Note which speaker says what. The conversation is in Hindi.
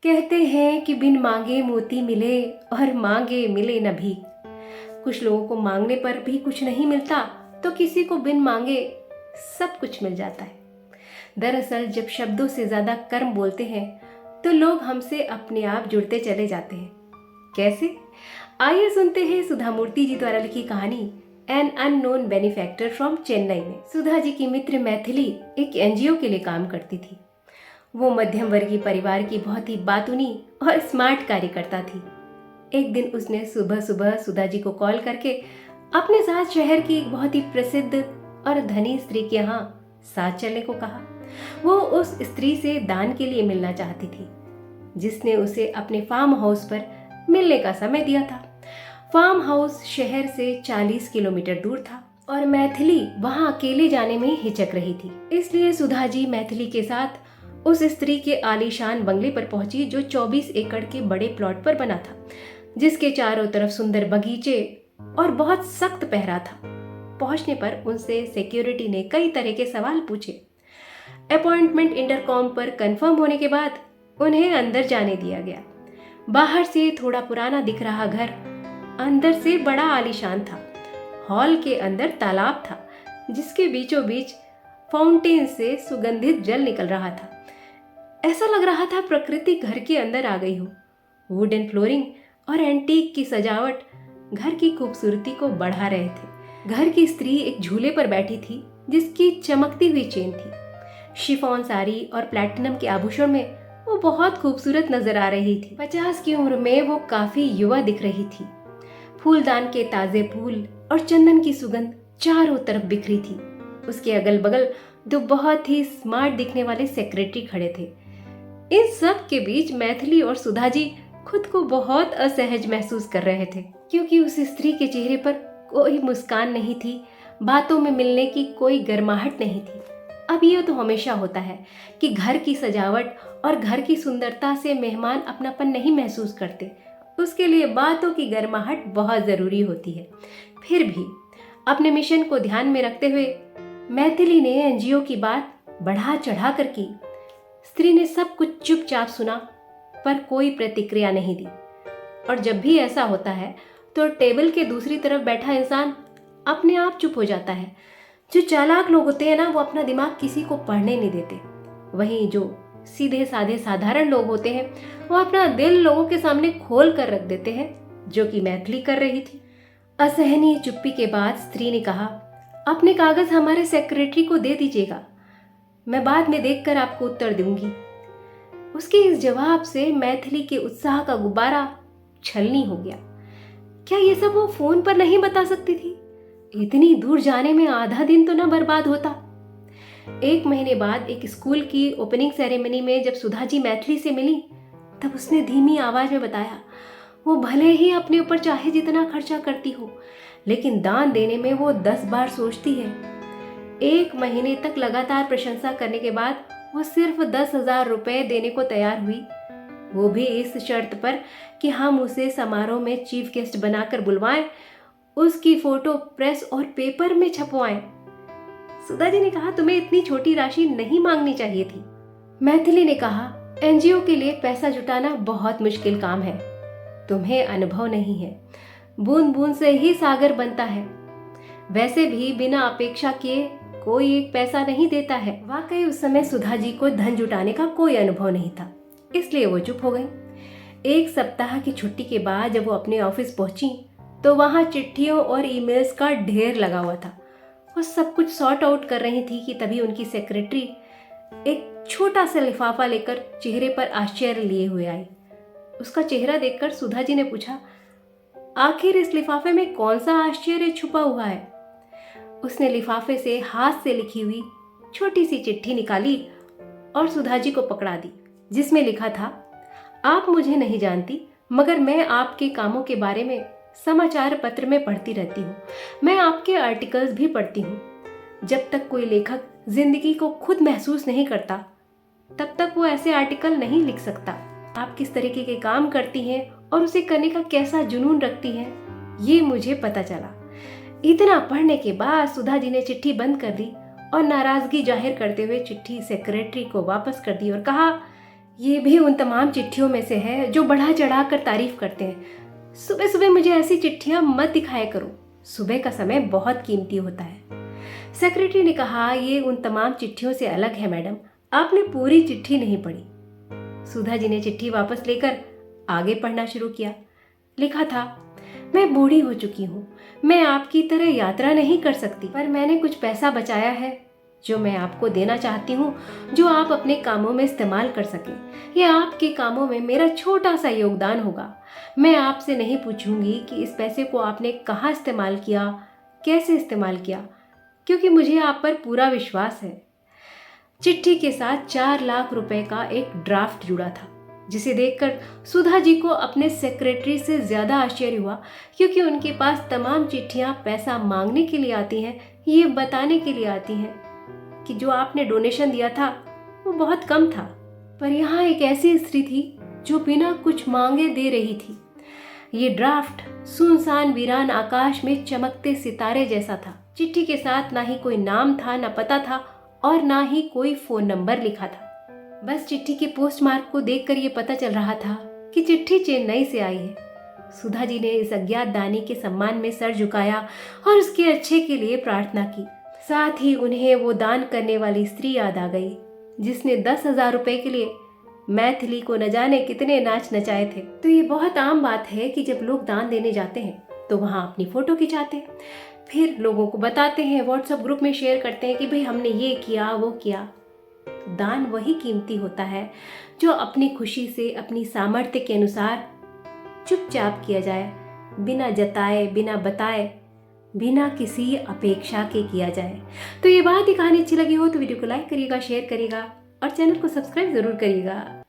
Speaker 1: कहते हैं कि बिन मांगे मोती मिले और मांगे मिले न भीख। कुछ लोगों को मांगने पर भी कुछ नहीं मिलता तो किसी को बिन मांगे सब कुछ मिल जाता है। दरअसल जब शब्दों से ज्यादा कर्म बोलते हैं तो लोग हमसे अपने आप जुड़ते चले जाते हैं। कैसे? आइए सुनते हैं सुधा मूर्ति जी द्वारा लिखी कहानी an unknown benefactor from Chennai में। सुधा जी की मित्र मैथिली एक एनजीओ के लिए काम करती थी। वो मध्यम वर्गीय परिवार की बहुत ही बातूनी और स्मार्ट कार्यकर्ता थी। एक दिन उसने सुबह सुबह सुधा जी को कॉल करके अपने साथ शहर की एक बहुत ही प्रसिद्ध और धनी स्त्री के यहाँ साथ चलने को कहा। वो उस स्त्री से दान के लिए मिलना चाहती थी जिसने उसे अपने फार्म हाउस पर मिलने का समय दिया था। फार्म हाउस शहर से 40 किलोमीटर दूर था और मैथिली वहां अकेले जाने में हिचक रही थी। इसलिए सुधा जी मैथिली के साथ उस स्त्री के आलीशान बंगले पर पहुंची जो 24 एकड़ के बड़े प्लॉट पर बना था, जिसके चारों तरफ सुंदर बगीचे और बहुत सख्त पहरा था। पहुंचने पर उनसे सिक्योरिटी ने कई तरह के सवाल पूछे। अपॉइंटमेंट इंटरकॉम पर कंफर्म होने के बाद उन्हें अंदर जाने दिया गया। बाहर से थोड़ा पुराना दिख रहा घर अंदर से बड़ा आलीशान था। हॉल के अंदर तालाब था जिसके बीचों बीच फाउंटेन से सुगंधित जल निकल रहा था। ऐसा लग रहा था प्रकृति घर के अंदर आ गई हो। वुडन फ्लोरिंग और एंटीक की सजावट घर की खूबसूरती को बढ़ा रहे थे। घर की स्त्री एक झूले पर बैठी थी जिसकी चमकती हुई चेन थी। शिफॉन साड़ी और प्लैटिनम के आभूषण में वो बहुत खूबसूरत नजर आ रही थी। 50 की उम्र में वो काफी युवा दिख रही थी। फूलदान के ताजे फूल और चंदन की सुगंध चारों तरफ बिखरी थी। उसके अगल बगल दो बहुत ही स्मार्ट दिखने वाले सेक्रेटरी खड़े थे। इन सब के बीच मैथिली और सुधा जी खुद को बहुत असहज महसूस कर रहे थे क्योंकि उस स्त्री के चेहरे पर कोई मुस्कान नहीं थी, बातों में मिलने की कोई गर्माहट नहीं थी। अब ये तो हमेशा होता है कि घर की सजावट और घर की सुंदरता से मेहमान अपनापन नहीं महसूस करते। उसके लिए बातों की गर्माहट बहुत जरूरी होती है। फिर भी अपने मिशन को ध्यान में रखते हुए मैथिली ने एनजीओ की बात बढ़ा चढ़ा कर की। स्त्री ने सब कुछ चुपचाप सुना पर कोई प्रतिक्रिया नहीं दी। और जब भी ऐसा होता है तो टेबल के दूसरी तरफ बैठा इंसान अपने आप चुप हो जाता है। जो चालाक लोग होते हैं ना, वो अपना दिमाग किसी को पढ़ने नहीं देते। वहीं जो सीधे साधे साधारण लोग होते हैं वो अपना दिल लोगों के सामने खोल कर रख देते हैं, जो कि मैथिली कर रही थी। असहनीय चुप्पी के बाद स्त्री ने कहा, अपने कागज हमारे सेक्रेटरी को दे दीजिएगा, मैं बाद में देखकर आपको उत्तर दूंगी। उसके इस जवाब से मैथिली के उत्साह का गुब्बारा छलनी हो गया। क्या ये सब वो फोन पर नहीं बता सकती थी? इतनी दूर जाने में आधा दिन तो ना बर्बाद होता। 1 महीने बाद एक स्कूल की ओपनिंग सेरेमनी में जब सुधा जी मैथिली से मिली तब उसने धीमी आवाज में बताया, वो भले ही अपने ऊपर चाहे जितना खर्चा करती हो, लेकिन दान देने में वो 10 बार सोचती है। 1 महीने तक लगातार प्रशंसा करने के बाद वो सिर्फ 10,000 रुपए देने को तैयार हुई, वो भी इस शर्त पर कि हम उसे समारोह में चीफ गेस्ट बनाकर बुलवाएं, उसकी फोटो प्रेस और पेपर में छपवाएं। सुधा जी ने कहा, तुम्हें इतनी छोटी राशि नहीं मांगनी चाहिए थी। मैथिली ने कहा, एनजीओ के लिए पैसा जुटाना बहुत मुश्किल काम है, तुम्हें अनुभव नहीं है, बूंद बूंद से ही सागर बनता है। वैसे भी बिना अपेक्षा किए कोई एक पैसा नहीं देता है। वाकई उस समय सुधा जी को धन जुटाने का कोई अनुभव नहीं था, इसलिए वो चुप हो गई। 1 सप्ताह की छुट्टी के बाद जब वो अपने ऑफिस पहुंची तो वहां चिट्ठियों और ईमेल्स का ढेर लगा हुआ था। वो सब कुछ सॉर्ट आउट कर रही थी कि तभी उनकी सेक्रेटरी एक छोटा सा लिफाफा लेकर चेहरे पर आश्चर्य लिए हुए आई। उसका चेहरा देखकर सुधा जी ने पूछा, आखिर इस लिफाफे में कौन सा आश्चर्य छुपा हुआ है? उसने लिफाफे से हाथ से लिखी हुई छोटी सी चिट्ठी निकाली और सुधा जी को पकड़ा दी, जिसमें लिखा था, आप मुझे नहीं जानती मगर मैं आपके कामों के बारे में समाचार पत्र में पढ़ती रहती हूँ। मैं आपके आर्टिकल्स भी पढ़ती हूँ। जब तक कोई लेखक जिंदगी को खुद महसूस नहीं करता तब तक वो ऐसे आर्टिकल नहीं लिख सकता। आप किस तरीके के काम करती हैं और उसे करने का कैसा जुनून रखती हैं, ये मुझे पता चला। इतना पढ़ने के बाद सुधा जी ने चिट्ठी बंद कर दी और नाराजगी जाहिर करते हुए चिट्ठी सेक्रेटरी को वापस कर दी और कहा, ये भी उन तमाम चिट्ठियों में से है जो बढ़ा चढ़ा कर तारीफ करते हैं। सुबह सुबह मुझे ऐसी चिट्ठियां मत दिखाया करो, सुबह का समय बहुत कीमती होता है। सेक्रेटरी ने कहा, ये उन तमाम चिट्ठियों से अलग है मैडम, आपने पूरी चिट्ठी नहीं पढ़ी। सुधा जी ने चिट्ठी वापस लेकर आगे पढ़ना शुरू किया। लिखा था, मैं बूढ़ी हो चुकी हूँ, मैं आपकी तरह यात्रा नहीं कर सकती, पर मैंने कुछ पैसा बचाया है जो मैं आपको देना चाहती हूँ, जो आप अपने कामों में इस्तेमाल कर सकें। यह आपके कामों में मेरा छोटा सा योगदान होगा। मैं आपसे नहीं पूछूंगी कि इस पैसे को आपने कहाँ इस्तेमाल किया, कैसे इस्तेमाल किया, क्योंकि मुझे आप पर पूरा विश्वास है। चिट्ठी के साथ 4 लाख रुपए का एक ड्राफ्ट जुड़ा था, जिसे देखकर सुधा जी को अपने सेक्रेटरी से ज़्यादा आश्चर्य हुआ, क्योंकि उनके पास तमाम चिट्ठियां पैसा मांगने के लिए आती हैं, ये बताने के लिए आती हैं कि जो आपने डोनेशन दिया था वो बहुत कम था। पर यहाँ एक ऐसी स्त्री थी जो बिना कुछ मांगे दे रही थी। ये ड्राफ्ट सुनसान वीरान आकाश में चमकते सितारे जैसा था। चिट्ठी के साथ ना ही कोई नाम था, ना पता था, और ना ही कोई फोन नंबर लिखा था। बस चिट्ठी के पोस्टमार्क को देखकर ये पता चल रहा था कि चिट्ठी चेन्नई से आई है। सुधा जी ने इस अज्ञात दानी के सम्मान में सर झुकाया और उसके अच्छे के लिए प्रार्थना की। साथ ही उन्हें वो दान करने वाली स्त्री याद आ गई जिसने 10,000 रुपए के लिए मैथिली को न जाने कितने नाच नचाए थे। तो ये बहुत आम बात है कि जब लोग दान देने जाते हैं तो वहाँ अपनी फोटो खिंचाते हैं, फिर लोगों को बताते हैं, व्हाट्सएप ग्रुप में शेयर करते हैं कि भाई हमने ये किया वो किया। तो दान वही कीमती होता है जो अपनी खुशी से, अपनी सामर्थ्य के अनुसार चुपचाप किया जाए, बिना जताए, बिना बताए, बिना किसी अपेक्षा के किया जाए। तो ये बात, ये कहानी अच्छी लगी हो तो वीडियो को लाइक करिएगा, शेयर करिएगा और चैनल को सब्सक्राइब जरूर करिएगा।